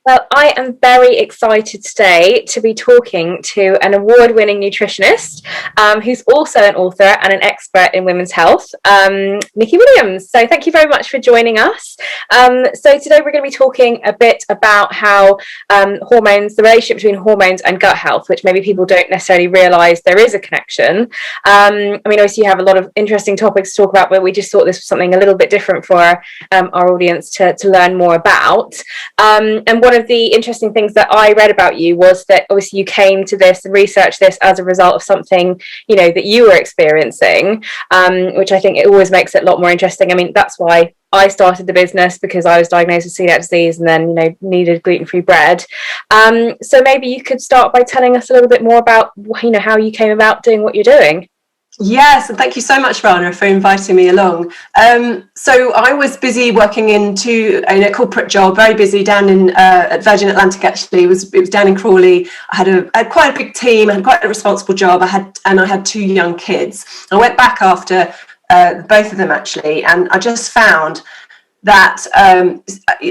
Well, I am very excited today to be talking to an award-winning nutritionist who's also an author and an expert in women's health, Nicki Williams. So thank you very much for joining us. So today we're going to be talking a bit about how hormones, the relationship between hormones and gut health, which maybe people don't necessarily realise there is a connection. I mean, obviously you have a lot of interesting topics to talk about, but we just thought this was something a little bit different for our audience to learn more about. And one of the interesting things that I read about you was that obviously you came to this and researched this as a result of something, you know, that you were experiencing, which I think it always makes it a lot more interesting. I mean, that's why I started the business, because I was diagnosed with celiac disease and then, you know, needed gluten-free bread. So maybe you could start by telling us a little bit more about, you know, how you came about doing what you're doing. Yes, and thank you so much, Rana, for inviting me along. So I was busy working in a corporate job, very busy down in at Virgin Atlantic. Actually, it was down in Crawley. I had quite a big team. I had quite a responsible job. I had two young kids. I went back after both of them actually, and I just found that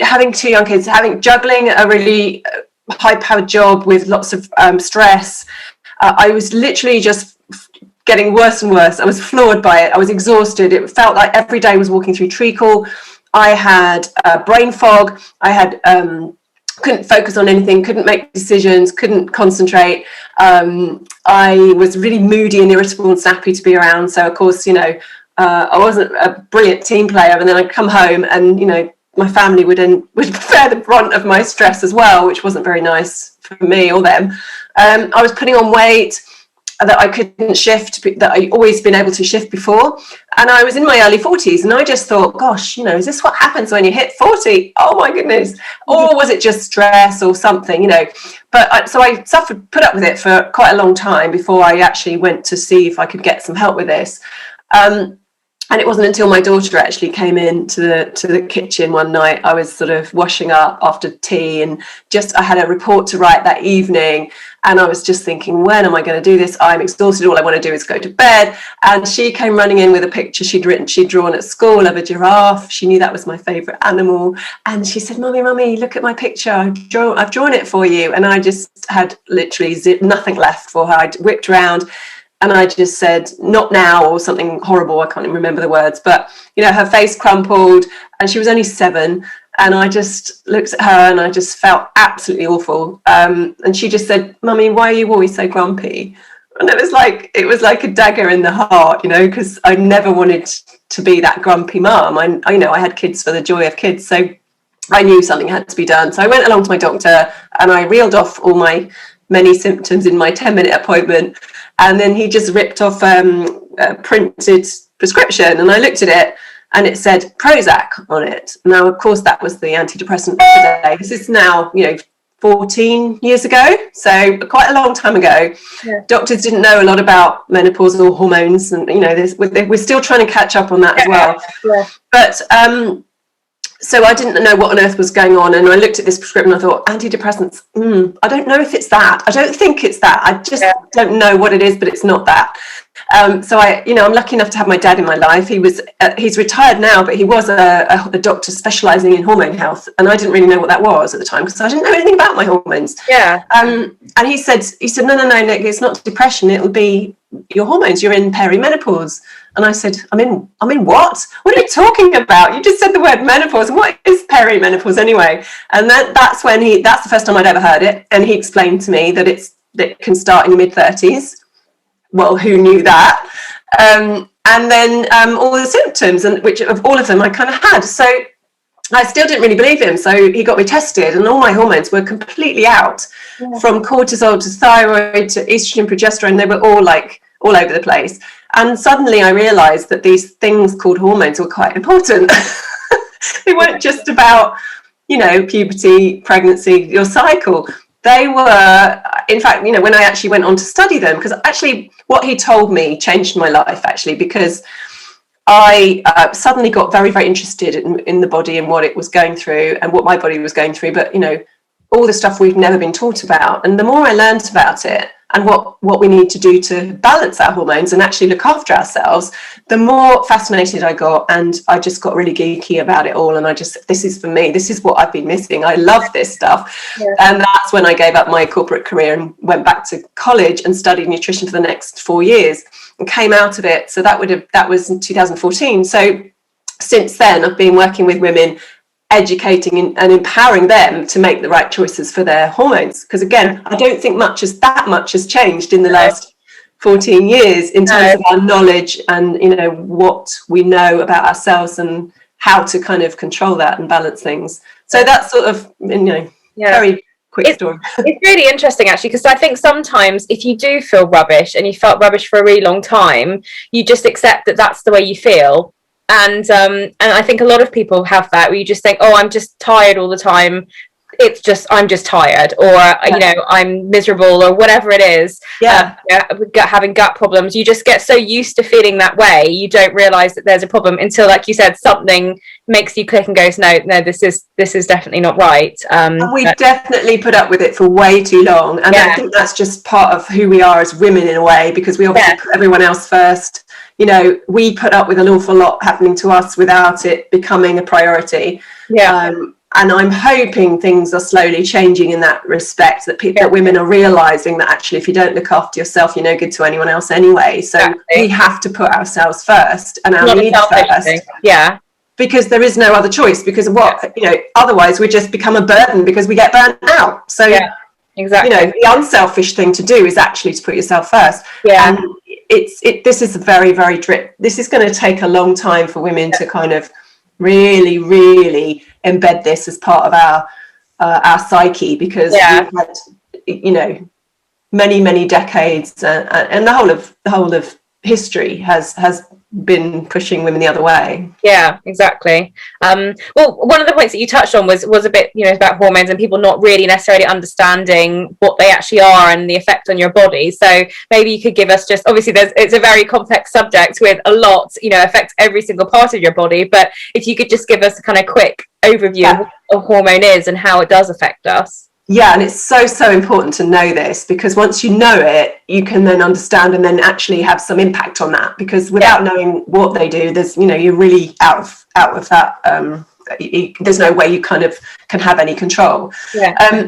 having two young kids, juggling a really high-powered job with lots of stress, I was literally just getting worse and worse. I was floored by it. I was exhausted. It felt like every day was walking through treacle. I had brain fog. I had couldn't focus on anything, couldn't make decisions, couldn't concentrate. I was really moody and irritable and snappy to be around. So of course, you know, I wasn't a brilliant team player. And then I'd come home and, you know, my family would bear the brunt of my stress as well, which wasn't very nice for me or them. I was putting on weight that I couldn't shift, that I'd always been able to shift before. And I was in my early 40s and I just thought, gosh, you know, is this what happens when you hit 40? Oh my goodness. Or was it just stress or something, you know? But so I put up with it for quite a long time before I actually went to see if I could get some help with this. And it wasn't until my daughter actually came in to the kitchen one night. I was sort of washing up after tea and I had a report to write that evening. And I was just thinking, when am I going to do this? I'm exhausted. All I want to do is go to bed. And she came running in with a picture she'd drawn at school of a giraffe. She knew that was my favourite animal. And she said, Mummy, look at my picture. I've drawn it for you. And I just had literally nothing left for her. I whipped around. And I just said, not now, or something horrible. I can't even remember the words. But, you know, her face crumpled and she was only 7. And I just looked at her and I just felt absolutely awful. And she just said, Mummy, why are you always so grumpy? And it was like a dagger in the heart, you know, because I never wanted to be that grumpy mum. I had kids for the joy of kids. So I knew something had to be done. So I went along to my doctor and I reeled off all my many symptoms in my 10-minute appointment. And then he just ripped off a printed prescription and I looked at it and it said Prozac on it. Now, of course, that was the antidepressant of the day. This is now, you know, 14 years ago, so quite a long time ago. Yeah. Doctors didn't know a lot about menopausal hormones and, you know, we're still trying to catch up on that as well. Yeah. But so I didn't know what on earth was going on. And I looked at this prescription and I thought, antidepressants, I don't know if it's that. I don't think it's that. I just don't know what it is, but it's not that. So I'm lucky enough to have my dad in my life. He's retired now, but he was a doctor specialising in hormone health. And I didn't really know what that was at the time because I didn't know anything about my hormones. Yeah. And he said, no, Nick, it's not depression. It'll be your hormones. You're in perimenopause. And I said, I'm in what? What are you talking about? You just said the word menopause. What is perimenopause anyway? And that's the first time I'd ever heard it. And he explained to me that it can start in your mid-30s. Well, who knew that? And then all the symptoms, and which of all of them I kind of had. So I still didn't really believe him. So he got me tested and all my hormones were completely out. Yeah. From cortisol to thyroid to estrogen, progesterone. They were all over the place. And suddenly I realised that these things called hormones were quite important. They weren't just about, you know, puberty, pregnancy, your cycle. They were, in fact, you know, when I actually went on to study them, because actually what he told me changed my life, actually, because I suddenly got very, very interested in the body and what it was going through and what my body was going through. But, you know, all the stuff we've never been taught about. And the more I learned about it, and what we need to do to balance our hormones and actually look after ourselves, the more fascinated I got, and I just got really geeky about it all. And this is for me, this is what I've been missing. I love this stuff. Yeah. And that's when I gave up my corporate career and went back to college and studied nutrition for the next 4 years and came out of it. So that was in 2014. So since then, I've been working with women, educating and empowering them to make the right choices for their hormones. Because again, I don't think that much has changed in the last 14 years in terms of our knowledge and, you know, what we know about ourselves and how to kind of control that and balance things. So that's sort of, you know, very quick story. It's really interesting, actually, because I think sometimes if you do feel rubbish and you felt rubbish for a really long time, you just accept that that's the way you feel. And I think a lot of people have that, where you just think, oh, I'm just tired all the time. I'm just tired, or you know, I'm miserable, or whatever it is. Having gut problems, you just get so used to feeling that way, you don't realize that there's a problem until, like you said, something makes you click and goes, no, this is definitely not right. And we've definitely put up with it for way too long, and I think that's just part of who we are as women in a way, because we obviously put everyone else first. You know, we put up with an awful lot happening to us without it becoming a priority. And I'm hoping things are slowly changing in that respect, that women are realizing that actually, if you don't look after yourself, you're no good to anyone else anyway. So we have to put ourselves first and our needs first. Yeah. Because there is no other choice, because of what, you know, otherwise we just become a burden because we get burnt out. So, exactly. You know, the unselfish thing to do is actually to put yourself first. Yeah. And this is very, very this is going to take a long time for women to kind of really, really embed this as part of our psyche, because we've had, you know, many decades, and the whole of history has been pushing women the other way. Yeah, exactly. Well, one of the points that you touched on was a bit, you know, about hormones and people not really necessarily understanding what they actually are and the effect on your body. So maybe you could give us just, obviously it's a very complex subject with a lot, you know, affects every single part of your body, but if you could just give us a kind of quick overview of what a hormone is and how it does affect us. Yeah, and it's so important to know this, because once you know it, you can then understand and then actually have some impact on that. Because without knowing what they do, there's, you know, you're really out of that. There's no way you kind of can have any control.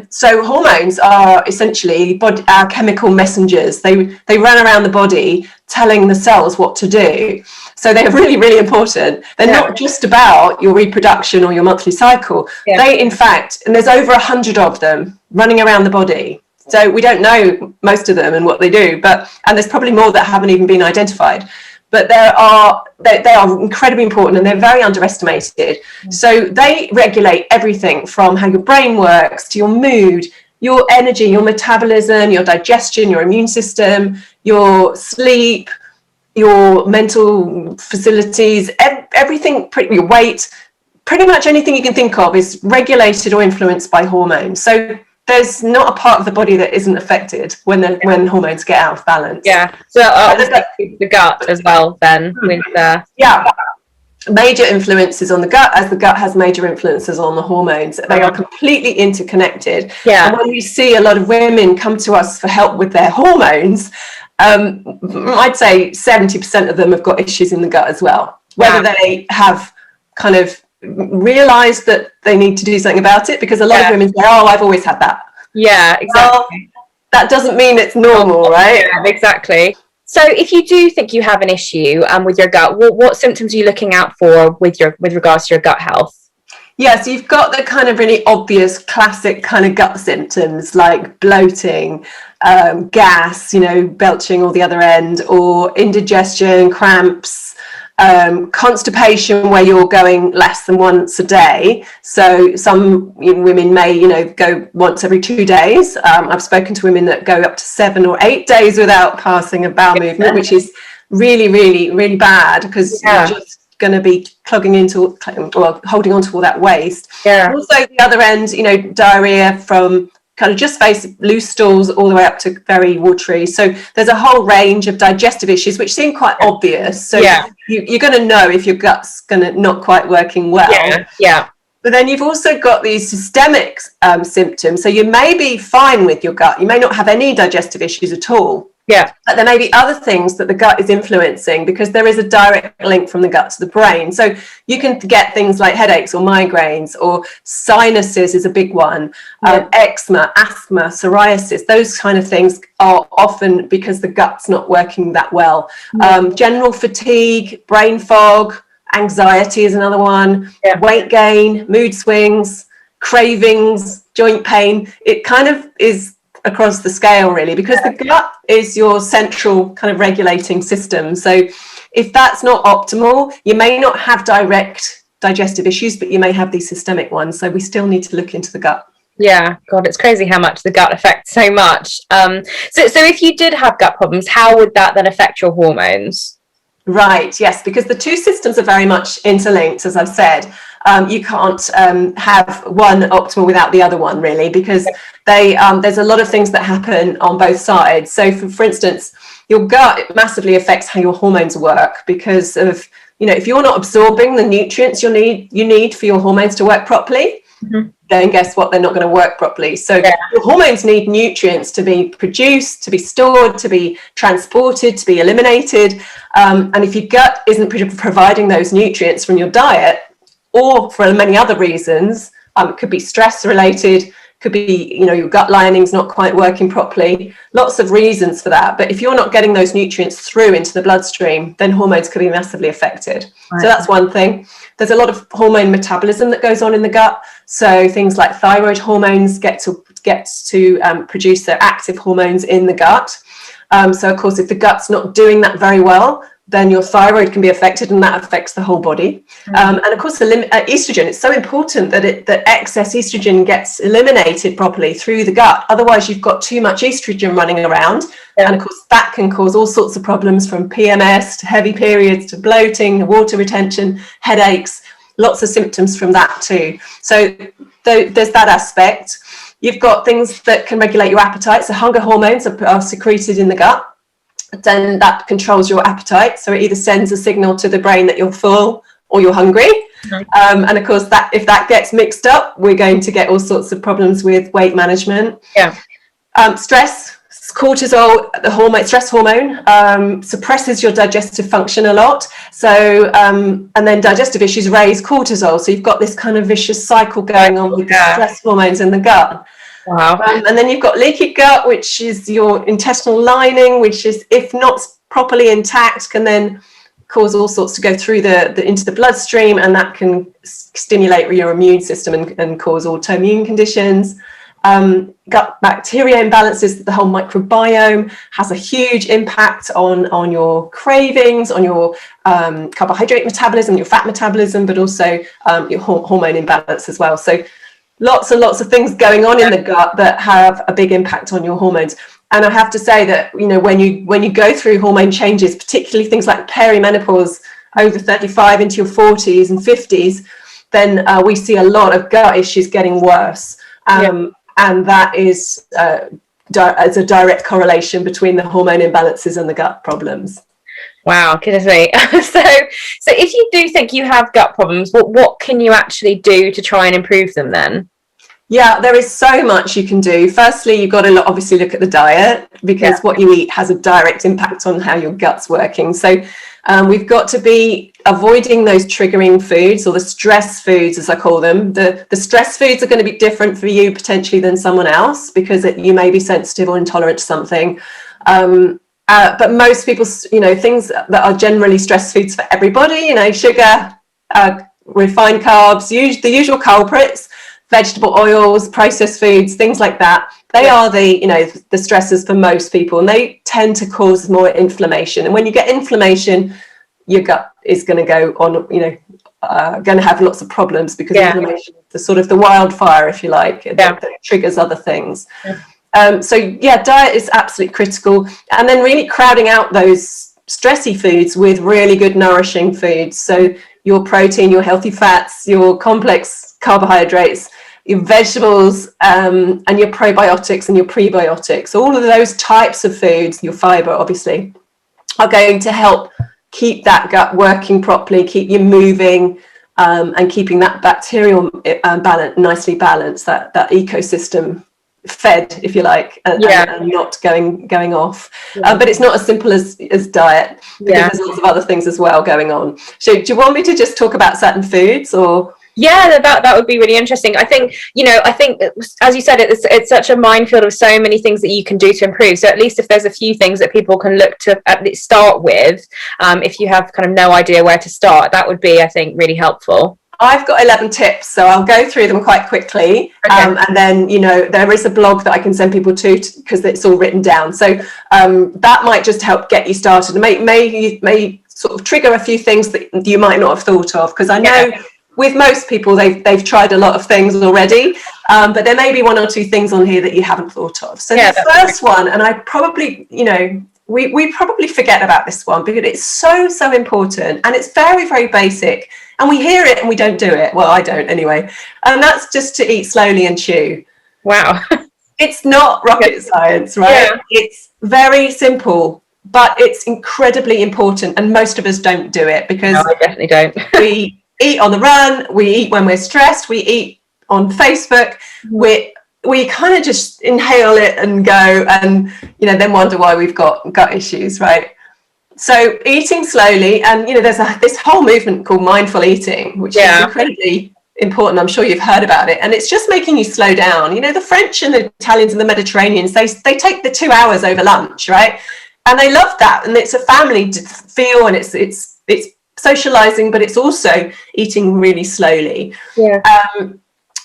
So hormones are essentially our chemical messengers. They run around the body telling the cells what to do. So they're really, really important. They're not just about your reproduction or your monthly cycle. They, in fact, and there's over 100 of them running around the body. So we don't know most of them and what they do, and there's probably more that haven't even been identified. But they are incredibly important, and they're very underestimated. So they regulate everything from how your brain works to your mood, your energy, your metabolism, your digestion, your immune system, your sleep, your mental facilities, everything, your weight, pretty much anything you can think of is regulated or influenced by hormones. So there's not a part of the body that isn't affected when hormones get out of balance. Yeah. So obviously the gut as well then. With major influences on the gut, as the gut has major influences on the hormones. They are completely interconnected. And when we see a lot of women come to us for help with their hormones, I'd say 70% of them have got issues in the gut as well. Whether they have kind of realized that they need to do something about it, because a lot of women say, oh, I've always had that. Yeah, exactly. Well, that doesn't mean it's normal, right? Yeah, exactly. So if you do think you have an issue with your gut, what symptoms are you looking out for with regards to your gut health? Yeah, so you've got the kind of really obvious classic kind of gut symptoms like bloating, gas, you know, belching all the other end, or indigestion, cramps, constipation where you're going less than once a day. So some women may, you know, go once every 2 days. I've spoken to women that go up to 7 or 8 days without passing a bowel movement, which is really, really, really bad, because you're just going to be holding on to all that waste. Also the other end, you know, diarrhea from kind of just loose stools all the way up to very watery. So there's a whole range of digestive issues which seem quite obvious. So you're going to know if your gut's going to not quite working well. But then you've also got these systemic symptoms. So you may be fine with your gut. You may not have any digestive issues at all. Yeah. But there may be other things that the gut is influencing, because there is a direct link from the gut to the brain. So you can get things like headaches or migraines, or sinuses is a big one, eczema, asthma, psoriasis. Those kind of things are often because the gut's not working that well. General fatigue, brain fog, anxiety is another one, weight gain, mood swings, cravings, joint pain. It kind of is across the scale, really, because the gut is your central kind of regulating system. So if that's not optimal, you may not have direct digestive issues, but you may have these systemic ones. So we still need to look into the gut. Yeah, God, it's crazy how much the gut affects so much. So if you did have gut problems, how would that then affect your hormones? Right, yes, because the two systems are very much interlinked, as I've said. You can't have one optimal without the other one, really, because there's a lot of things that happen on both sides. So, for instance, your gut massively affects how your hormones work, because of, if you're not absorbing the nutrients you need for your hormones to work properly, then guess what? They're not going to work properly. So your hormones need nutrients to be produced, to be stored, to be transported, to be eliminated. And if your gut isn't providing those nutrients from your diet, or for many other reasons, it could be stress related, could be, your gut lining's not quite working properly, lots of reasons for that. But if you're not getting those nutrients through into the bloodstream, then hormones could be massively affected. Right. So that's one thing. There's a lot of hormone metabolism that goes on in the gut. So things like thyroid hormones get to produce their active hormones in the gut. So of course, if the gut's not doing that very well, then your thyroid can be affected, and that affects the whole body. And of course, estrogen, it's so important that excess estrogen gets eliminated properly through the gut. Otherwise, you've got too much estrogen running around. And of course, that can cause all sorts of problems, from PMS to heavy periods to bloating, water retention, headaches, lots of symptoms from that too. So there's that aspect. You've got things that can regulate your appetite. So hunger hormones are secreted in the gut. Then that controls your appetite. So it either sends a signal to the brain that you're full or you're hungry. And of course, if that gets mixed up, we're going to get all sorts of problems with weight management. Stress, cortisol, the stress hormone, suppresses your digestive function a lot. So, and then digestive issues raise cortisol. So you've got this kind of vicious cycle going on with the stress hormones in the gut. Wow. And then you've got leaky gut, which is your intestinal lining, which is, if not properly intact, can then cause all sorts to go through into the bloodstream, and that can stimulate your immune system and cause autoimmune conditions. Gut bacteria imbalances, the whole microbiome has a huge impact on your cravings, on your carbohydrate metabolism, your fat metabolism, but also your hormone imbalance as well. So lots and lots of things going on in the gut that have a big impact on your hormones. And I have to say that, when you go through hormone changes, particularly things like perimenopause, over 35 into your 40s and 50s, then we see a lot of gut issues getting worse. And that is as a direct correlation between the hormone imbalances and the gut problems. Wow, goodness me. So if you do think you have gut problems, what can you actually do to try and improve them then? Yeah, there is so much you can do. Firstly, you've got to obviously look at the diet, because what you eat has a direct impact on how your gut's working. So we've got to be avoiding those triggering foods, or the stress foods, as I call them. The stress foods are going to be different for you potentially than someone else, because you may be sensitive or intolerant to something. But most people, things that are generally stress foods for everybody, sugar, refined carbs, the usual culprits, vegetable oils, processed foods, things like that. They are the stressors for most people, and they tend to cause more inflammation. And when you get inflammation, your gut is going to go on, going to have lots of problems, because inflammation is the sort of the wildfire, if you like, that triggers other things. Diet is absolutely critical. And then really crowding out those stressy foods with really good nourishing foods. So your protein, your healthy fats, your complex carbohydrates, your vegetables, and your probiotics and your prebiotics. All of those types of foods, your fiber obviously, are going to help keep that gut working properly, keep you moving, and keeping that bacterial nicely balanced, that ecosystem fed, if you like, and not going off. But it's not as simple as diet, because there's lots of other things as well going on. So do you want me to just talk about certain foods, or? Yeah, that would be really interesting. I think, as you said, it's such a minefield of so many things that you can do to improve. So at least if there's a few things that people can look to at least start with, if you have kind of no idea where to start, that would be, I think, really helpful. I've got 11 tips, so I'll go through them quite quickly. Okay. And then, there is a blog that I can send people to, because it's all written down. So that might just help get you started. May sort of trigger a few things that you might not have thought of, because I know with most people, they've tried a lot of things already, but there may be one or two things on here that you haven't thought of. So the first one, and I probably, we probably forget about this one, because it's so important, and it's very, very basic. And we hear it and we don't do it. Well, I don't anyway. And that's just to eat slowly and chew. Wow. It's not rocket science, right? Yeah. It's very simple, but it's incredibly important. And most of us don't do it, because I definitely don't. We eat on the run. We eat when we're stressed. We eat on Facebook. We kind of just inhale it and go, and, then wonder why we've got gut issues, right? So eating slowly, and there's this whole movement called mindful eating, which is incredibly important. I'm sure you've heard about it, and it's just making you slow down. The French and the Italians and the Mediterraneans, they take the 2 hours over lunch, right? And they love that, and it's a family feel, and it's socializing, but it's also eating really slowly. Yeah.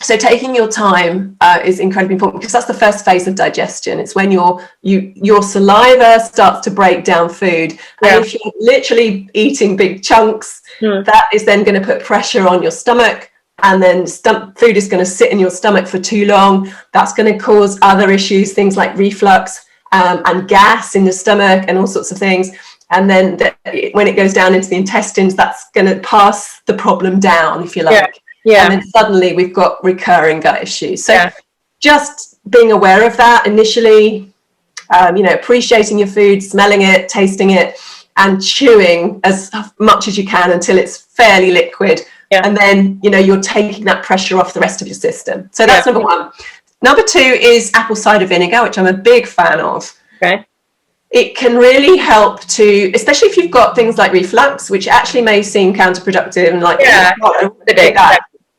So taking your time is incredibly important, because that's the first phase of digestion. It's when your saliva starts to break down food. And if you're literally eating big chunks, that is then going to put pressure on your stomach. And then food is going to sit in your stomach for too long. That's going to cause other issues, things like reflux and gas in the stomach and all sorts of things. And then when it goes down into the intestines, that's going to pass the problem down, if you like. Yeah. And then suddenly we've got recurring gut issues. So just being aware of that initially, appreciating your food, smelling it, tasting it, and chewing as much as you can until it's fairly liquid. Yeah. And then, you're taking that pressure off the rest of your system. So that's number one. Number two is apple cider vinegar, which I'm a big fan of. Okay. It can really help to, especially if you've got things like reflux, which actually may seem counterproductive and like,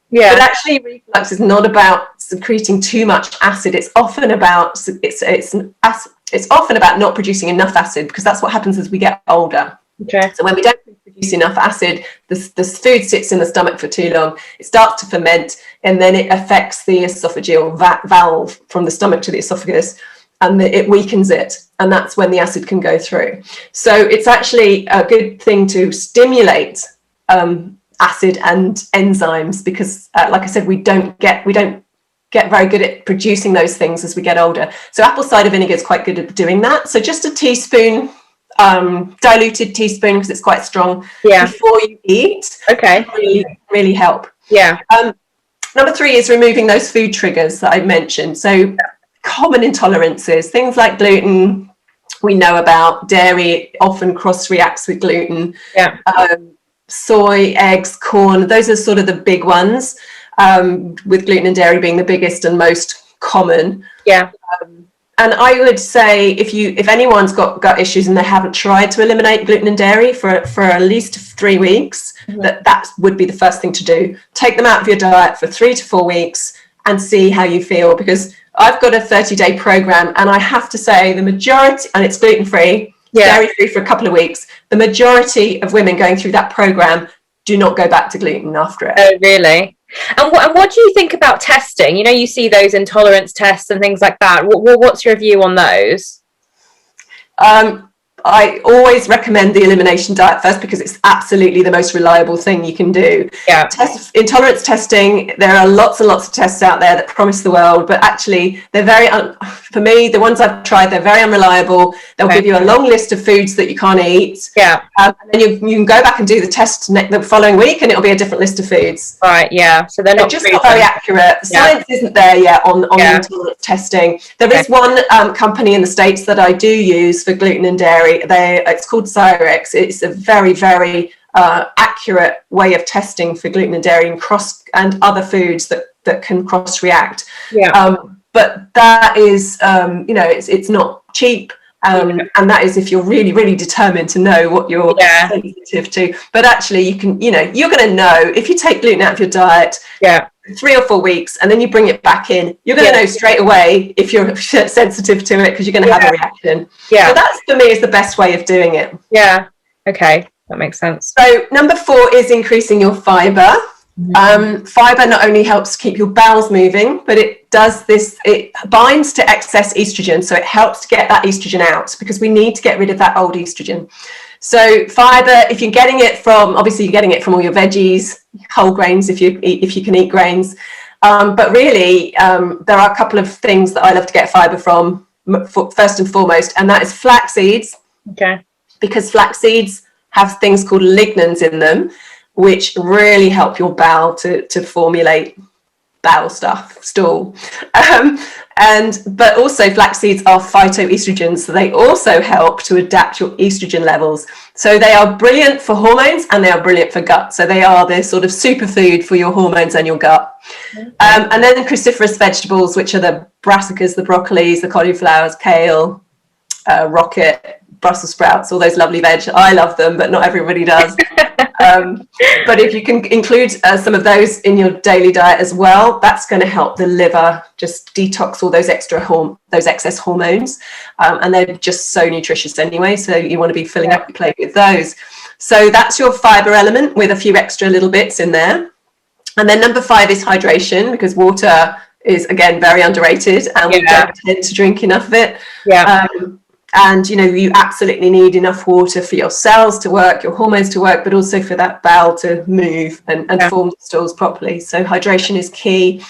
but actually reflux is not about secreting too much acid. It's often about not producing enough acid, because that's what happens as we get older. Okay. So when we don't produce enough acid, the food sits in the stomach for too long. It starts to ferment, and then it affects the esophageal valve from the stomach to the esophagus, and it weakens it, and that's when the acid can go through. So it's actually a good thing to stimulate acid and enzymes, because like I said, we don't get very good at producing those things as we get older. So apple cider vinegar is quite good at doing that. So just a teaspoon, diluted teaspoon, because it's quite strong, before you eat. Okay. Really help. Yeah. Number three is removing those food triggers that I mentioned. So common intolerances, things like gluten, we know about. Dairy often cross reacts with gluten. Yeah. Soy, eggs, corn, those are sort of the big ones, with gluten and dairy being the biggest and most common. Yeah. And I would say if anyone's got gut issues and they haven't tried to eliminate gluten and dairy for at least 3 weeks, that would be the first thing to do. Take them out of your diet for 3 to 4 weeks and see how you feel, because I've got a 30-day program, and I have to say the majority, and it's gluten-free, dairy-free for a couple of weeks, the majority of women going through that program do not go back to gluten after it. Oh, really? And what do you think about testing? You see those intolerance tests and things like that. What's your view on those? I always recommend the elimination diet first, because it's absolutely the most reliable thing you can do. Yeah. Intolerance testing, there are lots and lots of tests out there that promise the world, but actually they're for me, the ones I've tried, they're very unreliable. They'll give you a long list of foods that you can't eat. Yeah. And then you can go back and do the test the following week, and it'll be a different list of foods. Right. Yeah. So they're just not very accurate. The science isn't there yet on the intolerance testing. There is one company in the States that I do use for gluten and dairy. It's called Cyrex. It's a very, very accurate way of testing for gluten and dairy and other foods that can cross react. But that is, it's not cheap. And that is if you're really, really determined to know what you're sensitive to. But actually, you're going to know if you take gluten out of your diet 3 or 4 weeks and then you bring it back in, you're going to know straight away if you're sensitive to it, because you're going to have a reaction. So that's, for me, is the best way of doing it. Yeah. Okay. That makes sense. So number 4 is increasing your fiber. Fiber not only helps keep your bowels moving, but it binds to excess estrogen, so it helps to get that estrogen out, because we need to get rid of that old estrogen. So fiber, if you're getting it from, obviously you're getting it from all your veggies, whole grains if you can eat grains, but really there are a couple of things that I love to get fiber from, first and foremost, and that is flax seeds. Because flax seeds have things called lignans in them, which really help your bowel to formulate bowel stuff, stool. But also flax seeds are phytoestrogens, so they also help to adapt your estrogen levels. So they are brilliant for hormones and they are brilliant for gut. So they are the sort of superfood for your hormones and your gut. And then cruciferous vegetables, which are the brassicas, the broccolis, the cauliflowers, kale, rocket, Brussels sprouts, all those lovely veg. I love them, but not everybody does. But if you can include some of those in your daily diet as well, that's going to help the liver just detox all those those excess hormones, and they're just so nutritious anyway, so you want to be filling up your plate with those. So that's your fiber element with a few extra little bits in there. And then number 5 is hydration, because water is, again, very underrated, and we don't tend to drink enough of it. And, you absolutely need enough water for your cells to work, your hormones to work, but also for that bowel to move and form the stools properly. So hydration is key.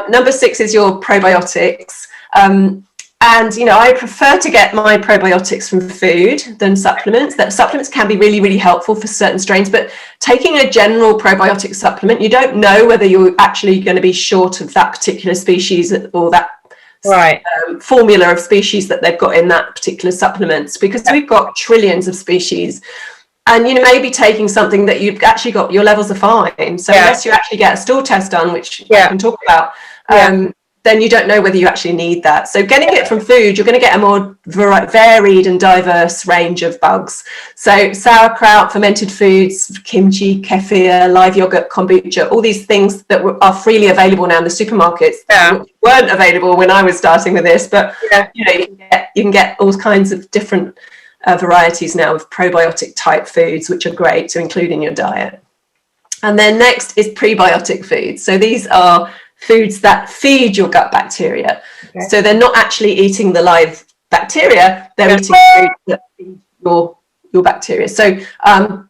Number 6 is your probiotics. And, I prefer to get my probiotics from food than supplements. That supplements can be really, really helpful for certain strains, but taking a general probiotic supplement, you don't know whether you're actually going to be short of that particular species or that formula of species that they've got in that particular supplements, because we've got trillions of species, and you may be taking something that you've actually got, your levels are fine, so unless you actually get a stool test done, which I can talk about, then you don't know whether you actually need that. So getting it from food, you're going to get a more varied and diverse range of bugs. So sauerkraut, fermented foods, kimchi, kefir, live yogurt, kombucha, all these things that are freely available now in the supermarkets, which weren't available when I was starting with this, but you can get all kinds of different varieties now of probiotic type foods, which are great to include in your diet. And then next is prebiotic foods. So these are foods that feed your gut bacteria. So they're not actually eating the live bacteria, they're eating food that feed your bacteria. So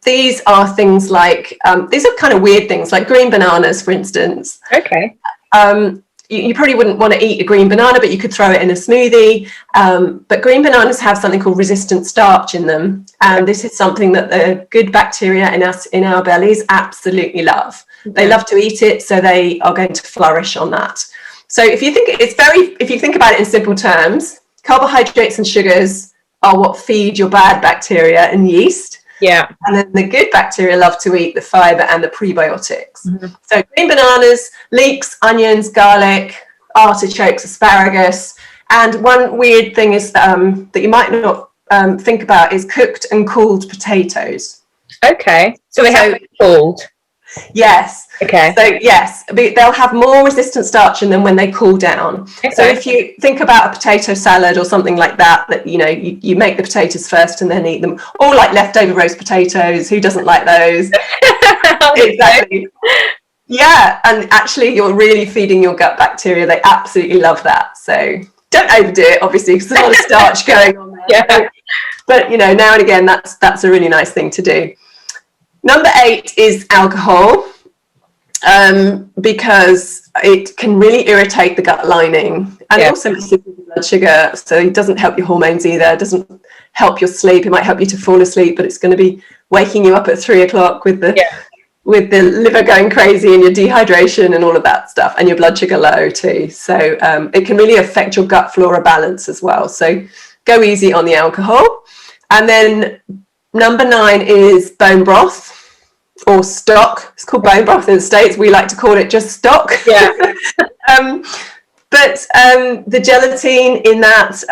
these are things like, these are kind of weird things, like green bananas, for instance. You probably wouldn't want to eat a green banana, but you could throw it in a smoothie. But green bananas have something called resistant starch in them. And this is something that the good bacteria in our bellies absolutely love. They love to eat it, so they are going to flourish on that. So if you think about it in simple terms, carbohydrates and sugars are what feed your bad bacteria and yeast. And then the good bacteria love to eat the fiber and the prebiotics. So green bananas, leeks, onions, garlic, artichokes, asparagus. And one weird thing is that you might not think about is cooked and cooled potatoes. So they have to be cooled. Yes. So yes, they'll have more resistant starch in them when they cool down. So if you think about a potato salad or something like that, you make the potatoes first and then eat them, or like leftover roast potatoes. Who doesn't like those? Exactly. Yeah, and actually you're really feeding your gut bacteria. They absolutely love that. So don't overdo it, obviously, because there's a lot of starch going on there. But now and again, that's a really nice thing to do. Number 8 is alcohol, because it can really irritate the gut lining, and it also messes with your blood sugar, so it doesn't help your hormones either. It doesn't help your sleep. It might help you to fall asleep, but it's going to be waking you up at 3 o'clock with the liver going crazy and your dehydration and all of that stuff, and your blood sugar low too. So it can really affect your gut flora balance as well. So go easy on the alcohol. And then number 9 is bone broth. or stock. It's called bone broth in the States. We like to call it just stock. Yeah. But the gelatin in that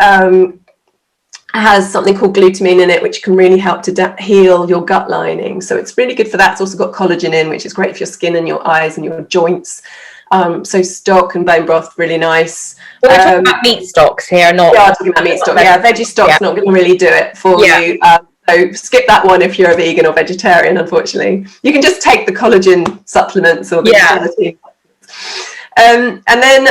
has something called glutamine in it, which can really help to heal your gut lining. So it's really good for that. It's also got collagen in, which is great for your skin and your eyes and your joints. So stock and bone broth, really nice. We're talking about meat stocks here, not... Yeah, I'm talking about meat stock. Yeah, veggie stock's not going to really do it for you. So skip that one if you're a vegan or vegetarian, unfortunately. You can just take the collagen supplements or the gelatin. And then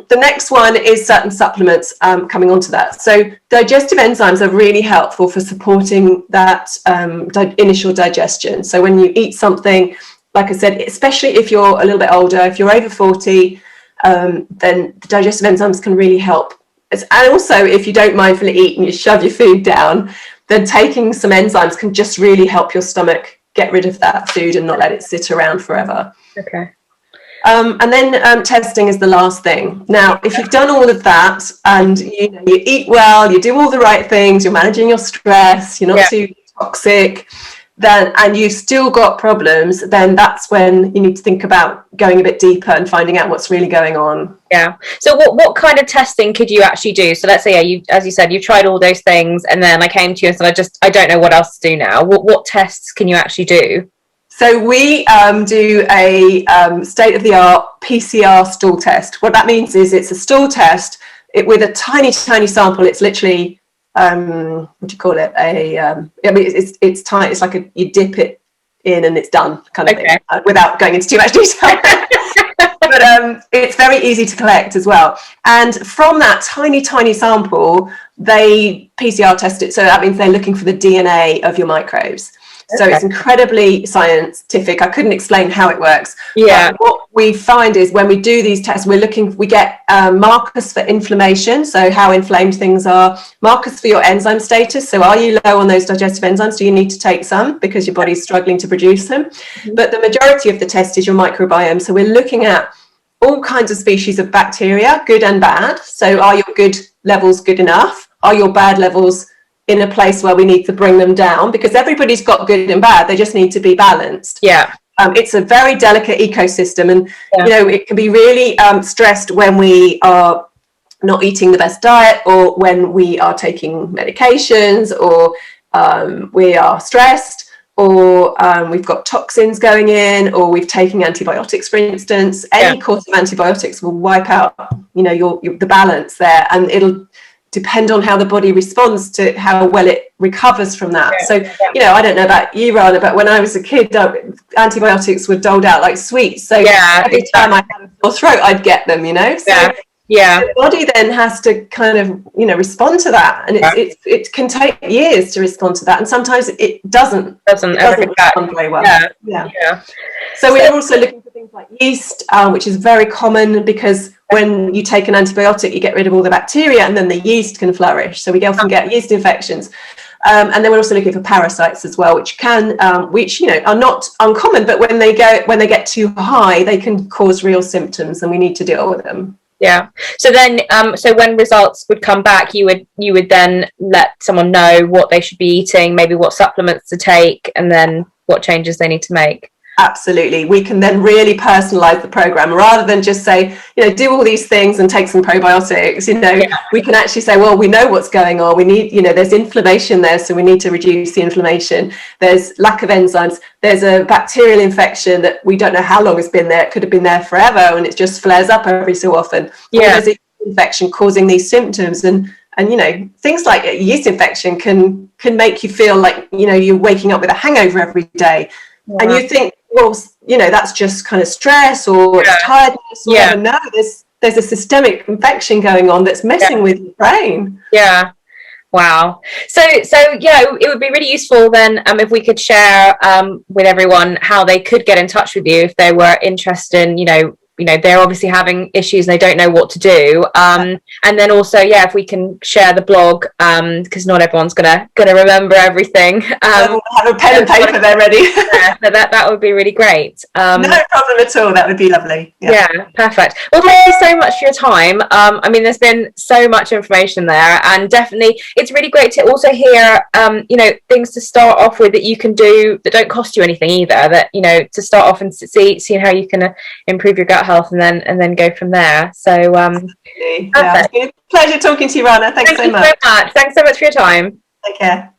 the next one is certain supplements coming onto that. So digestive enzymes are really helpful for supporting that initial digestion. So when you eat something, like I said, especially if you're a little bit older, if you're over 40, then the digestive enzymes can really help. And also, if you don't mindfully eat and you shove your food down, then taking some enzymes can just really help your stomach get rid of that food and not let it sit around forever. Okay. And then testing is the last thing. Now, if you've done all of that and you eat well, you do all the right things, you're managing your stress, you're not too toxic, then and you've still got problems, then that's when you need to think about going a bit deeper and finding out what's really going on. Yeah. So what kind of testing could you actually do? So let's say, you, as you said, you've tried all those things, and then I came to you and said, I don't know what else to do now. What tests can you actually do? So we do a state-of-the-art PCR stool test. What that means is it's a stool test with a tiny sample. It's literally, what do you call it? It's tiny. It's like you dip it in and it's done kind of thing, without going into too much detail. But it's very easy to collect as well. And from that tiny sample, they PCR test it. So that means they're looking for the DNA of your microbes. So it's incredibly scientific. I couldn't explain how it works. Yeah. But what we find is when we do these tests, we get markers for inflammation. So how inflamed things are, markers for your enzyme status. So are you low on those digestive enzymes? Do you need to take some because your body's struggling to produce them? Mm-hmm. But the majority of the test is your microbiome. So we're looking at all kinds of species of bacteria, good and bad. So are your good levels good enough? Are your bad levels in a place where we need to bring them down? Because everybody's got good and bad, they just need to be balanced. It's a very delicate ecosystem, and it can be really stressed when we are not eating the best diet, or when we are taking medications, or we are stressed, or we've got toxins going in, or we've taken antibiotics, for instance. Any course of antibiotics will wipe out the balance there, and it'll depend on how the body responds to how well it recovers from that. So, I don't know about you, Rana, but when I was a kid, antibiotics were doled out like sweets. So every time I had a sore throat, I'd get them, So the body then has to kind of, respond to that. And it can take years to respond to that. And sometimes it doesn't respond very well. So we're also looking for things like yeast, which is very common, because when you take an antibiotic, you get rid of all the bacteria, and then the yeast can flourish. So we often get yeast infections. And then we're also looking for parasites as well, which are not uncommon, but when they get too high, they can cause real symptoms, and we need to deal with them. Yeah. So then, so when results would come back, you would then let someone know what they should be eating, maybe what supplements to take, and then what changes they need to make. Absolutely. We can then really personalize the program, rather than just say, do all these things and take some probiotics. We can actually say, well, we know what's going on. We need, there's inflammation there, so we need to reduce the inflammation. There's lack of enzymes. There's a bacterial infection that we don't know how long it's been there. It could have been there forever, and it just flares up every so often. Or there's an infection causing these symptoms, and things like a yeast infection can make you feel like you're waking up with a hangover every day. Wow. And you think, well, that's just kind of stress, or it's tiredness, or whatever. No, there's a systemic infection going on that's messing with your brain. Yeah. Wow. So it would be really useful then if we could share with everyone how they could get in touch with you if they were interested in they're obviously having issues and they don't know what to do. And then also, if we can share the blog, because not everyone's gonna remember everything. Have a pen and paper there ready. So that would be really great. No problem at all. That would be lovely. Yeah, perfect. Well, thank you so much for your time. I mean, there's been so much information there, and definitely it's really great to also hear, things to start off with that you can do that don't cost you anything either. That to start off and see how you can improve your gut health, and then go from there. So, it's been a pleasure talking to you, Rana. Thank you so much. Thanks so much for your time. Take care.